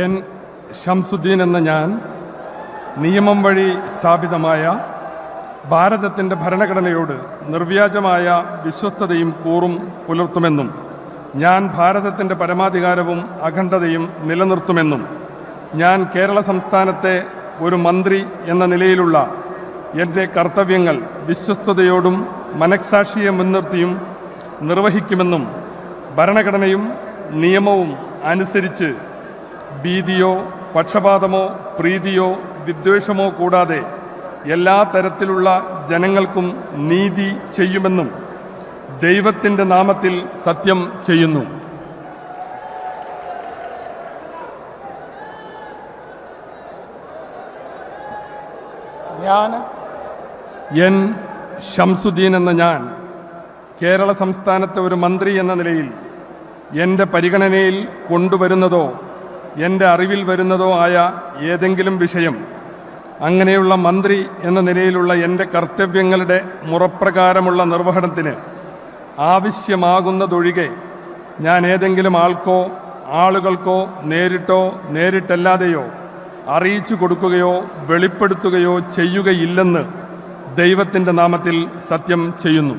N Shamsuddin എന്ന ഞാൻ നിയമം വഴി സ്ഥാപിതമായ ഭാരതത്തിൻ്റെ ഭരണഘടനയോട് നിർവ്യാജമായ വിശ്വസ്തതയും കൂറും പുലർത്തുമെന്നും ഞാൻ ഭാരതത്തിൻ്റെ പരമാധികാരവും അഖണ്ഡതയും നിലനിർത്തുമെന്നും ഞാൻ കേരള സംസ്ഥാനത്തെ ഒരു മന്ത്രി എന്ന നിലയിലുള്ള എൻ്റെ കർത്തവ്യങ്ങൾ വിശ്വസ്തയോടും മനഃസാക്ഷിയെ മുൻനിർത്തിയും നിർവഹിക്കുമെന്നും ഭരണഘടനയും നിയമവും അനുസരിച്ച് ഭീതിയോ പക്ഷപാതമോ പ്രീതിയോ വിദ്വേഷമോ കൂടാതെ എല്ലാ തരത്തിലുള്ള ജനങ്ങൾക്കും നീതി ചെയ്യുമെന്നും ദൈവത്തിൻ്റെ നാമത്തിൽ സത്യം ചെയ്യുന്നു. എൻ ഷംസുദ്ദീൻ എന്ന ഞാൻ കേരള സംസ്ഥാനത്തെ ഒരു മന്ത്രി എന്ന നിലയിൽ എൻ്റെ പരിഗണനയിൽ കൊണ്ടുവരുന്നതോ എൻ്റെ അറിവിൽ വരുന്നതോ ആയ ഏതെങ്കിലും വിഷയം അങ്ങനെയുള്ള മന്ത്രി എന്ന നിലയിലുള്ള എൻ്റെ കർത്തവ്യങ്ങളുടെ മുറപ്രകാരമുള്ള നിർവഹണത്തിന് ആവശ്യമാകുന്നതൊഴികെ ഞാൻ ഏതെങ്കിലും ആളുകൾക്കോ നേരിട്ടോ നേരിട്ടല്ലാതെയോ അറിയിച്ചു കൊടുക്കുകയോ വെളിപ്പെടുത്തുകയോ ചെയ്യുകയില്ലെന്ന് ദൈവത്തിൻ്റെ നാമത്തിൽ സത്യം ചെയ്യുന്നു.